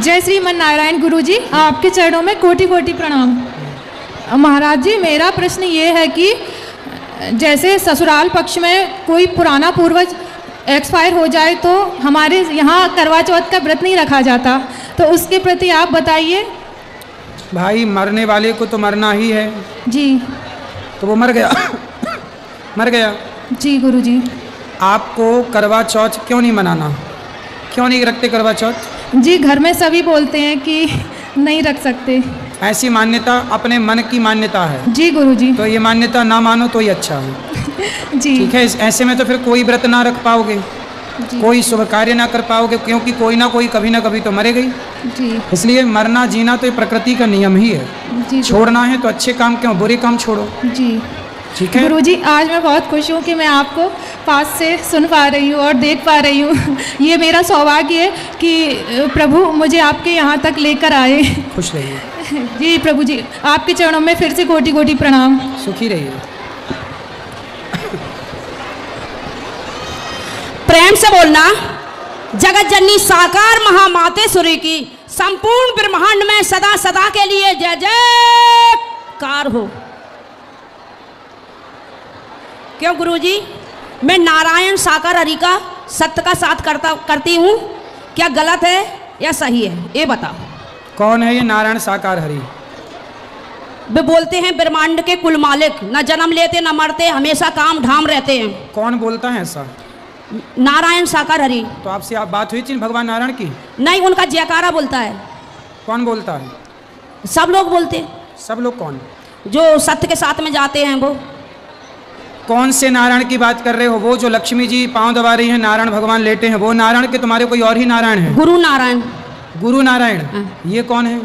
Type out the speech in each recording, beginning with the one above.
जय श्रीमन नारायण गुरुजी, आपके चरणों में कोटि कोटि प्रणाम। महाराज जी, मेरा प्रश्न ये है कि जैसे ससुराल पक्ष में कोई पुराना पूर्वज एक्सपायर हो जाए तो हमारे यहाँ करवा चौथ का व्रत नहीं रखा जाता, तो उसके प्रति आप बताइए। भाई, मरने वाले को तो मरना ही है जी। तो वो मर गया मर गया जी गुरुजी। आपको करवा चौथ क्यों नहीं मनाना? क्यों नहीं रखते करवा चौथ? जी, घर में सभी बोलते हैं कि नहीं रख सकते। ऐसी मान्यता अपने मन की मान्यता है। जी गुरुजी। तो ये मान्यता ना मानो तो ही अच्छा है। जी ठीक है। ऐसे में तो फिर कोई व्रत ना रख पाओगे, कोई शुभ कार्य ना कर पाओगे, क्योंकि कोई ना कोई कभी ना कभी तो मरेगा ही। जी। इसलिए मरना जीना तो ये प्रकृति का नियम ही है। जी। छोड़ना है तो अच्छे काम क्यों, बुरे काम छोड़ो। जी ठीक है गुरुजी। आज मैं बहुत खुश हूँ कि मैं आपको पास से सुन पा रही हूँ और देख पा रही हूँ। ये मेरा सौभाग्य है कि प्रभु मुझे आपके यहाँ तक लेकर आए। खुश रहिए। जी प्रभु जी, आपके चरणों में फिर से कोटि कोटि प्रणाम। सुखी रहिए। प्रेम से बोलना। जगत जननी साकार महामातेश्वरी की संपूर्ण ब्रह्मांड में सदा सदा के लिए जय जयकार हो। क्यों गुरुजी, मैं नारायण साकार हरि का सत्य का साथ करती हूँ। क्या गलत है या सही है, ये बताओ। कौन है ये नारायण साकार हरि? वे बोलते हैं ब्रह्मांड के कुल मालिक, न जन्म लेते न मरते, हमेशा काम धाम रहते हैं। कौन बोलता है ऐसा? नारायण साकार हरि। तो आपसे आप बात हुई थी भगवान नारायण की? नहीं, उनका जयकारा बोलता है। कौन बोलता है? सब लोग बोलते हैं। सब लोग कौन? जो सत्य के साथ में जाते हैं वो। कौन से नारायण की बात कर रहे हो? वो जो लक्ष्मी जी पांव दबा रही हैं, नारायण भगवान लेटे हैं, वो नारायण के तुम्हारे कोई और ही नारायण है? गुरु नारायण। गुरु नारायण। ये कौन है?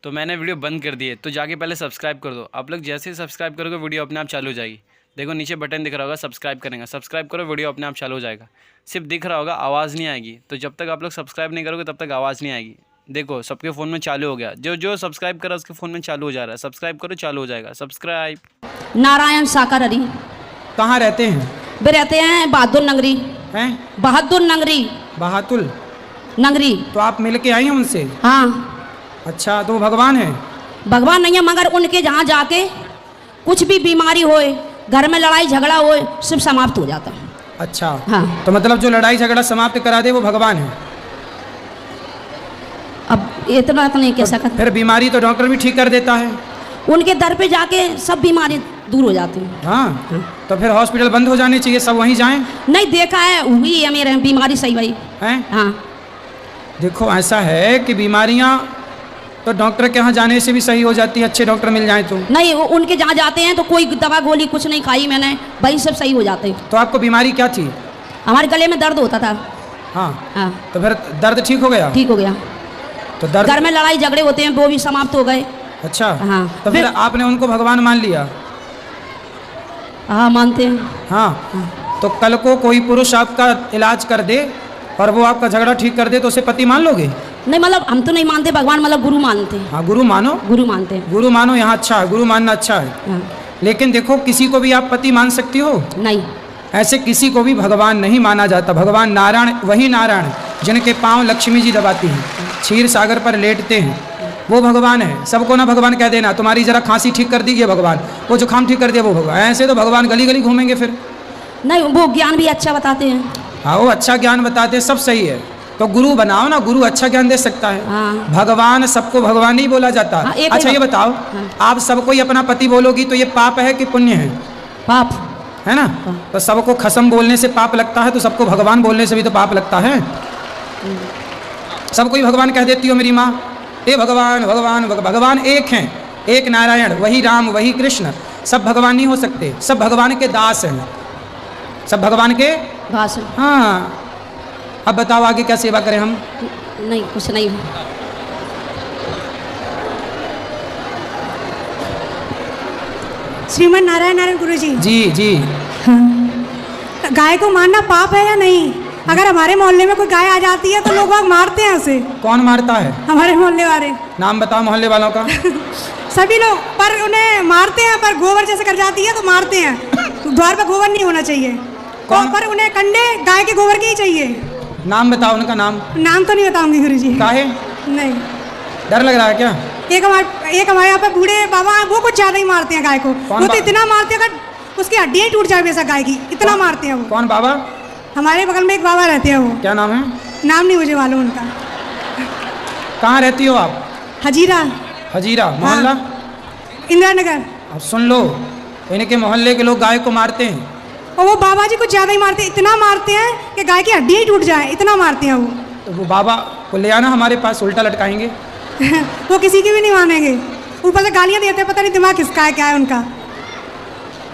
तो मैंने वीडियो बंद कर दी है, तो जाके पहले सब्सक्राइब कर दो। आप लोग जैसे ही सब्सक्राइब करोगे वीडियो अपने आप चालू हो जाएगी। देखो नीचे बटन दिख रहा होगा, सब्सक्राइब करेंगे, सब्सक्राइब करो, वीडियो अपने आप चालू हो जाएगा। सिर्फ दिख रहा होगा, आवाज़ नहीं आएगी। तो जब तक आप लोग सब्सक्राइब नहीं करोगे तब तक आवाज़ नहीं आएगी। देखो सबके फ़ोन में चालू हो गया, जो सब्सक्राइब करा उसके फ़ोन में चालू हो जा रहा है। सब्सक्राइब करो, चालू हो जाएगा। सब्सक्राइब। नारायण साकार हरि। कहाँ रहते हैं? वे रहते हैं बहादुर नगरी। हैं? बहादुर नगरी। बहातुल नगरी। तो आप मिल के आई हैं उनसे? हाँ। अच्छा, तो वो भगवान है? भगवान नहीं है, मगर उनके जहाँ जाके कुछ भी बीमारी होए, घर में लड़ाई झगड़ा होए, सब समाप्त हो जाता। अच्छा। हाँ। तो मतलब जो लड़ाई झगड़ा समाप्त करा दे वो भगवान है? अब इतना तो नहीं कह सकते। फिर बीमारी तो डॉक्टर भी ठीक कर देता है। उनके दर पे जाके सब बीमारी दूर हो जाती है। हाँ। तो फिर हॉस्पिटल बंद हो जाने चाहिए, सब वहीं जाएं? नहीं, देखा है, हुई है मेरे बीमारी सही भाई हैं? हाँ। देखो ऐसा है कि बीमारियां तो डॉक्टर के यहाँ जाने से भी सही हो जाती है, अच्छे डॉक्टर मिल जाए तो। नहीं, उनके जहाँ जाते हैं तो कोई दवा गोली कुछ नहीं खाई मैंने, वही सब सही हो जाते हैं। तो आपको बीमारी क्या थी? हमारे गले में दर्द होता था। हाँ। हाँ। तो फिर दर्द ठीक हो गया? ठीक हो गया। तो दर्द, घर में लड़ाई झगड़े होते हैं वो भी समाप्त हो गए। अच्छा। हाँ। तो फिर आपने उनको भगवान मान लिया? हाँ, मानते हैं। हाँ। तो कल को कोई पुरुष आपका इलाज कर दे और वो आपका झगड़ा ठीक कर दे तो उसे पति मान लोगे? नहीं, मतलब हम तो नहीं मानते भगवान, मतलब गुरु मानते हैं। हाँ, गुरु मानो। गुरु मानते हैं। गुरु मानो, यहाँ अच्छा है, गुरु मानना अच्छा है। हाँ। लेकिन देखो किसी को भी आप पति मान सकती हो? नहीं। ऐसे किसी को भी भगवान नहीं माना जाता। भगवान नारायण वही नारायण जिनके पांव लक्ष्मी जी दबाती हैं, क्षीर सागर पर लेटते हैं, वो भगवान है। सबको ना भगवान कह देना, तुम्हारी जरा खांसी ठीक कर दी भगवान, वो जुकाम ठीक कर दिया वो भगवान। ऐसे तो भगवान गली गली घूमेंगे फिर। नहीं, वो ज्ञान भी अच्छा बताते हैं। हाँ, वो अच्छा ज्ञान बताते हैं, सब सही है। तो गुरु बनाओ ना, गुरु अच्छा ज्ञान दे सकता है। हाँ। भगवान सबको भगवान ही बोला जाता। हाँ, अच्छा ये बताओ, हाँ। आप सबको ही अपना पति बोलोगी तो ये पाप है कि पुण्य है? पाप है ना। तो सबको खसम बोलने से पाप लगता है, तो सबको भगवान बोलने से भी तो पाप लगता है। सबको ही भगवान कह देती हो मेरी माँ, ये भगवान भगवान भगवान एक हैं, एक नारायण, वही राम वही कृष्ण। सब भगवान नहीं हो सकते, सब भगवान के दास हैं, सब भगवान के भाषण। हाँ। अब बताओ आगे क्या सेवा करें हम? नहीं, कुछ नहीं। श्रीमन नारायण नारायण गुरुजी। जी जी। गाय को मारना पाप है या नहीं? अगर हमारे मोहल्ले में कोई गाय आ जाती है तो लोग वहाँ मारते हैं उसे। कौन मारता है? हमारे मोहल्ले वाले। नाम बताओ मोहल्ले वालों का। सभी लोग, पर उन्हें मारते हैं, पर गोबर जैसे कर जाती है तो मारते हैं। द्वार पर गोबर नहीं होना चाहिए, पर उन्हें कंडे गाय के गोबर के ही चाहिए। नाम बताओ उनका नाम। नाम तो नहीं बताऊंगी गुरुजी। काहे? नहीं। डर लग रहा है क्या? एक हमारे यहाँ पे बूढ़े बाबा हैं, वो कुछ ज़्यादा ही मारते हैं गाय को। वो तो इतना मारते हैं अगर उसकी हड्डियाँ ही टूट जाए वैसा गाय की, इतना मारते हैं वो। कौन बाबा? हमारे बगल में एक बाबा रहते हैं। वो क्या नाम है? नाम नहीं मुझे मालूम उनका। कहाँ रहती हो आप? हजीरा। हजीरा मोहल्ला? इंदिरा नगर। अब सुन लो, इनके मोहल्ले के लोग गाय को मारते हैं और वो बाबा जी कुछ ज़्यादा ही मारते हैं, इतना मारते हैं कि गाय की हड्डियाँ ही टूट जाए, इतना मारते हैं वो। तो वो बाबा को ले आना हमारे पास, उल्टा लटकाएंगे। वो किसी की भी नहीं मानेंगे, ऊपर से गालियाँ देते हैं, पता नहीं दिमाग किसका है, क्या है उनका,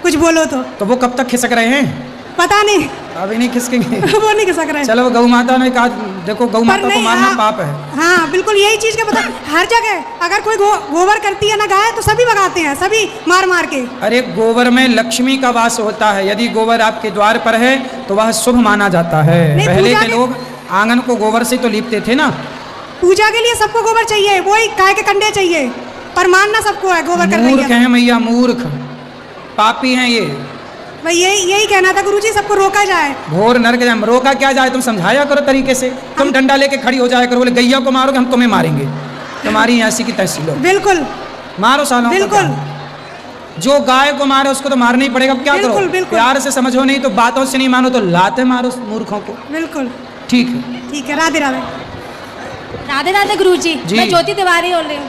कुछ बोलो तो वो कब तक खिसक रहे हैं? पता नहीं। अभी नहीं खिसकेंगे। वो नहीं खिसक रहे। चलो, गौ माता ने कहा, देखो गौ माता को मारना पाप है। हाँ बिल्कुल, यही चीज़ का पता। हर जगह अगर कोई गोबर करती है ना गाय, तो सभी भगाते हैं, सभी मार मार के। अरे गोबर में लक्ष्मी का वास होता है, यदि गोबर आपके द्वार पर है तो वह शुभ माना जाता है। पहले के लोग आंगन को गोबर से तो लीपते थे ना। पूजा के लिए सबको गोबर चाहिए, वही गाय के कंडे चाहिए, पर मानना सबको है गोबर कर रही है। मूर्ख हैं मैया, मूर्ख पापी हैं ये। भाई यही कहना था गुरुजी, सबको रोका जाए। घोर नरक जाए। रोका क्या जाए? तुम समझाया करो तरीके से। तुम डंडा लेके खड़ी हो जाया करो, बोले गैया को मारोगे हम तुम्हें मारेंगे, तुम्हारी ऐसी की तहसील हो। बिल्कुल मारो सालों को। बिल्कुल। जो गाय को मारे उसको तो मारना ही पड़ेगा। अब क्या करो? बिल्कुल। प्यार से समझो, नहीं तो बातों से नहीं मानो तो लाते मारो मूर्खों को। बिल्कुल ठीक है, ठीक है। राधे राधे। राधे राधे गुरुजी। जी। मैं ज्योति तिवारी बोल रही हूँ।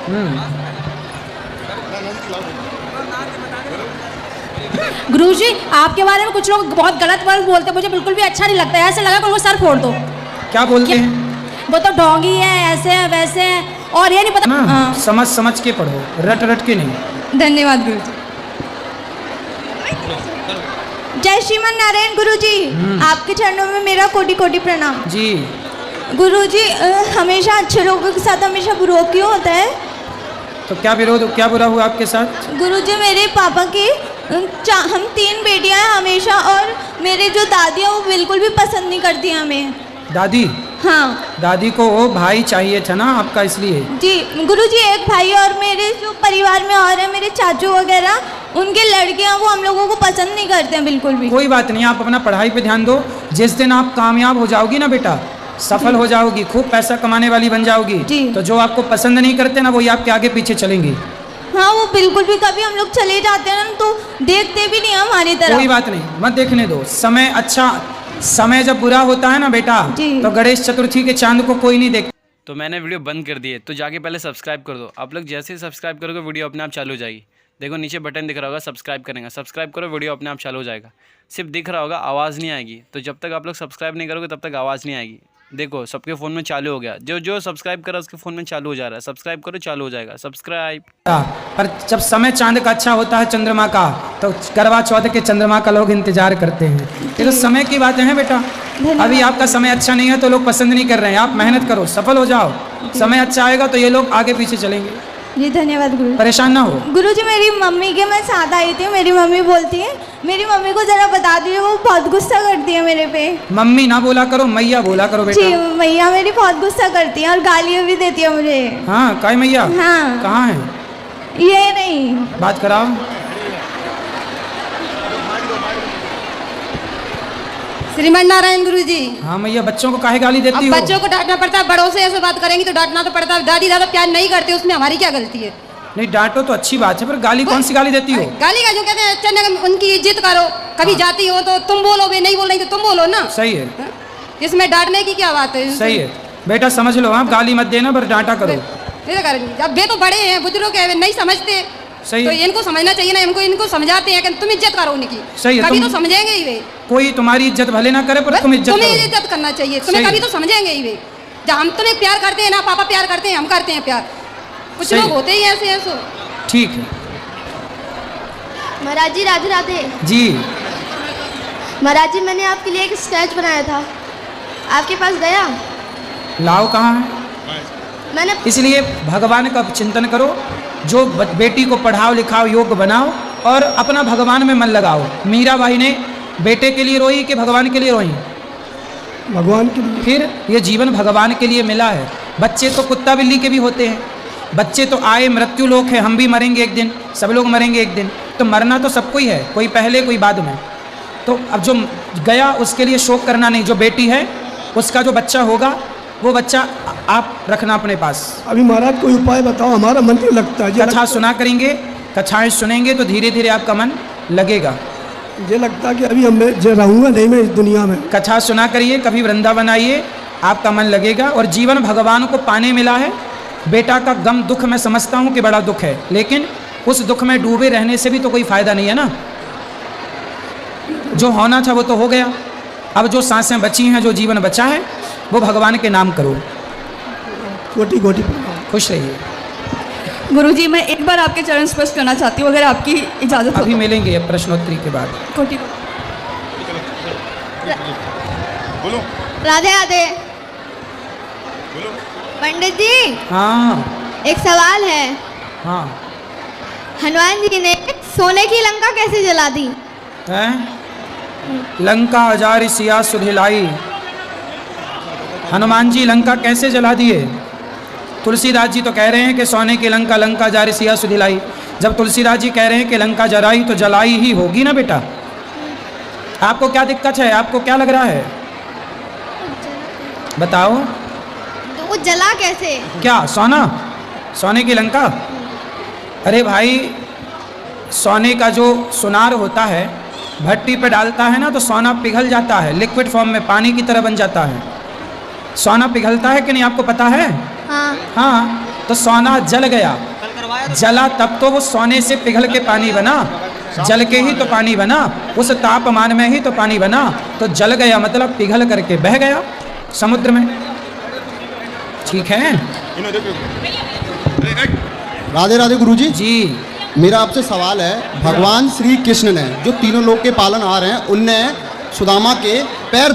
गुरुजी, आपके बारे में कुछ लोग बहुत गलत वर्ड बोलते हैं, मुझे बिल्कुल भी अच्छा नहीं लगता है। ऐसे लगा कि उनको सर फोड़ दो। क्या बोलते हैं? वो तो ढोंगी है, ऐसे है वैसे है, और ये नहीं पता। ना, समझ समझ के पढ़ो, रट रट के नहीं। धन्यवाद गुरुजी। जय श्रीमान नारायण गुरुजी, आपके चरणों में मेरा कोटि कोटि प्रणाम। जी। गुरुजी, हमेशा अच्छे लोगों के साथ हमेशा बुरा क्यों होता है? तो क्या विरोध, क्या बुरा हुआ आपके साथ? गुरुजी, मेरे पापा की हम 3 बेटियां हैं हमेशा, और मेरे जो दादी है वो बिल्कुल भी पसंद नहीं करती हमें। दादी? हाँ। दादी को वो भाई चाहिए था ना आपका, इसलिए। जी गुरुजी, एक भाई है, और मेरे जो परिवार में और है मेरे चाचू वगैरह, उनके लड़के हैं, वो हम लोगों को पसंद नहीं करते हैं बिल्कुल भी। कोई बात नहीं, आप अपना पढ़ाई पे ध्यान दो। जिस दिन आप कामयाब हो जाओगी ना बेटा, सफल हो जाओगी, खूब पैसा कमाने वाली बन जाओगी, तो जो आपको पसंद नहीं करते ना, वही आपके आगे पीछे चलेंगे। हाँ, वो बिल्कुल भी, कभी हम लोग चले जाते हैं ना तो देखते भी नहीं हमारी तरफ। कोई बात नहीं, मत देखने दो। समय अच्छा, समय जब बुरा होता है ना बेटा, तो गणेश चतुर्थी के चांद को कोई नहीं देखता। तो मैंने वीडियो बंद कर दी है, तो जाके पहले सब्सक्राइब कर दो। आप लोग जैसे ही सब्सक्राइब करोगे वीडियो अपने आप चालू हो जाएगी। देखो नीचे बटन दिख रहा होगा, सब्सक्राइब करेंगे, सब्सक्राइब करो, वीडियो अपने आप चालू हो जाएगा। सिर्फ दिख रहा होगा, आवाज़ नहीं आएगी। तो जब तक आप लोग सब्सक्राइब नहीं करोगे तब तक आवाज़ नहीं आएगी। देखो सबके फ़ोन में चालू हो गया, जो सब्सक्राइब करा उसके फ़ोन में चालू हो जा रहा है। सब्सक्राइब करो, चालू हो जाएगा सब्सक्राइब। पर जब समय चांद का अच्छा होता है, चंद्रमा का, तो करवा चौथ के चंद्रमा का लोग इंतजार करते हैं। ये तो समय की बातें हैं बेटा। अभी आपका समय अच्छा नहीं है तो लोग पसंद नहीं कर रहे हैं। आप मेहनत करो, सफल हो जाओ, समय अच्छा आएगा तो ये लोग आगे पीछे चलेंगे। जी धन्यवाद गुरु। परेशान ना हो। गुरुजी, मेरी मम्मी के मैं साथ आई थी, मेरी मम्मी बोलती है, मेरी मम्मी को जरा बता दीजिए, वो बहुत गुस्सा करती है मेरे पे। मम्मी ना बोला करो, मैया बोला करो बेटा। जी, मैया मेरी बहुत गुस्सा करती है और गालियाँ भी देती है मुझे। हाँ, काय मैया? हाँ। कहाँ है? ये नहीं, बात कराओ। श्रीमान नारायण गुरुजी। हाँ मैया, बच्चों को काहे गाली देती अब हो? बच्चों को डांटना पड़ता है, बड़ों से ऐसे बात करेंगी तो डांटना तो पड़ता है। दादी दादा प्यार नहीं करते, उसमें हमारी क्या गलती है? नहीं, डांटो तो अच्छी बात है, पर गाली कौन सी गाली देती हो? गाली का जो कहते हैं, अच्छा उनकी इज्जत करो। कभी जाती हो तो तुम बोलो, वे नहीं बोल रही तो तुम बोलो ना। सही है, इसमें डांटने की क्या बात है? सही है बेटा, समझ लो। आप गाली मत देना, पर डांटा करो। अब वे तो बड़े हैं, बुजुर्ग है, वे नहीं समझते। सही तो है। इनको समझना चाहिए ना, इनको समझाते हैं कि तुम इज्जत करो उनकी। सही है, कभी तुम- तो समझेंगे ही वे। कोई तुम्हारी इज्जत भले ना करे, पर तुम इज्जत तुम्हें करो। इज्जत करना चाहिए, सही तुम्हें है। कभी तो समझेंगे ही वे। जब हम तुम्हें प्यार करते हैं ना, पापा प्यार करते हैं, हम करते हैं प्यार। कुछ सही लोग है। होते ही ऐसे ऐसे। ठीक है महाराज जी, राधे राधे। जी। महाराज जी, मैंने आपके लिए एक स्केच बनाया था, आपके पास गया? लाओ, कहाँ है? मैंने इसलिए भगवान का चिंतन करो, जो बेटी को पढ़ाओ लिखाओ, योग्य बनाओ, और अपना भगवान में मन लगाओ। मीराबाई ने बेटे के लिए रोई कि भगवान के लिए रोई? भगवान के लिए। फिर ये जीवन भगवान के लिए मिला है। बच्चे तो कुत्ता बिल्ली के भी होते हैं, बच्चे तो आए मृत्यु लोक है, हम भी मरेंगे एक दिन, सब लोग मरेंगे एक दिन। तो मरना तो सबको ही है, कोई पहले कोई बाद में। तो अब जो गया उसके लिए शोक करना नहीं। जो बेटी है उसका जो बच्चा होगा, वो बच्चा आप रखना अपने पास। अभी महाराज कोई उपाय बताओ, हमारा मन नहीं लगता है। कथा सुना करेंगे, कथाएं सुनेंगे तो धीरे धीरे आपका मन लगेगा। मुझे लगता है कि अभी मैं जो रहूँगा नहीं मैं इस दुनिया में। कथा सुना करिए, कभी वृंदावन आइए, आपका मन लगेगा। और जीवन भगवान को पाने मिला है। बेटा का गम दुख मैं समझता हूँ कि बड़ा दुख है, लेकिन उस दुख में डूबे रहने से भी तो कोई फायदा नहीं है ना। जो होना था वो तो हो गया। अब जो सांसें बची हैं, जो जीवन बचा है, वो भगवान के नाम करो। कोटि कोटि प्रणाम। खुश रहिए। गुरुजी, मैं एक बार आपके चरण स्पर्श करना चाहती हूँ, अगर आपकी इजाज़त हो। अभी मिलेंगे अब प्रश्नोत्तरी के बाद। कोटि राधे राधे। पंडित जी, हाँ एक सवाल है। हाँ। हनुमान जी ने सोने की लंका कैसे जला दी? हैं? लंका हजार सिया सुधिलाई। हनुमान जी लंका कैसे जला दिए? तुलसीदास जी तो कह रहे हैं कि सोने की लंका, लंका हजार सिया सुधिलाई। जब तुलसीदास जी कह रहे हैं कि लंका जलाई तो जलाई ही होगी ना बेटा। आपको क्या दिक्कत है? आपको क्या लग रहा है? बताओ। तो वो जला कैसे? क्या सोना? सोने की लंका? अरे भाई, सोने का जो सुनार होता है, भट्टी पे डालता है ना तो सोना पिघल जाता है, लिक्विड फॉर्म में पानी की तरह बन जाता है। सोना पिघलता है कि नहीं, आपको पता है? हाँ। हाँ, तो सोना जल गया। जला तब तो वो सोने से पिघल के पानी बना, जल के ही तो पानी बना, उस तापमान में ही तो पानी बना। तो जल गया मतलब पिघल करके बह गया समुद्र में। ठीक है? राधे राधे गुरुजी। जी। मेरा आपसे सवाल है, भगवान श्री कृष्ण ने जो तीनों लोग के पालनहार हैं, उनने सुदामा के पैर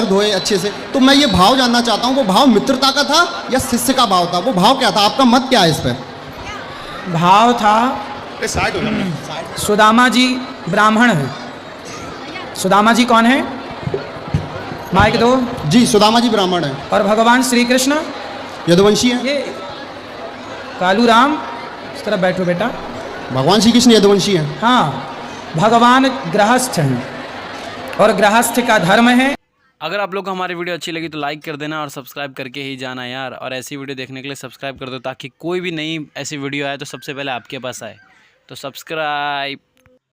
धोए अच्छे से। तो मैं ये भाव जानना चाहता हूँ, वो भाव मित्रता का था या शिष्य का भाव था? वो भाव क्या था? आपका मत क्या है इस पर? भाव था, सुदामा जी ब्राह्मण हैं। सुदामा जी कौन है? माइक दो। जी, सुदामा जी ब्राह्मण है। और भगवान श्री कृष्ण यदुवंशी है। ये कालू राम, इस तरह बैठो बेटा। भगवान श्री कृष्ण यदुवंशी हैं। हाँ, भगवान गृहस्थ हैं और गृहस्थ का धर्म है। अगर आप लोग को हमारी वीडियो अच्छी लगी तो लाइक कर देना और सब्सक्राइब करके ही जाना यार। और ऐसी वीडियो देखने के लिए सब्सक्राइब कर दो, ताकि कोई भी नई ऐसी वीडियो आए तो सबसे पहले आपके पास आए। तो सब्सक्राइब।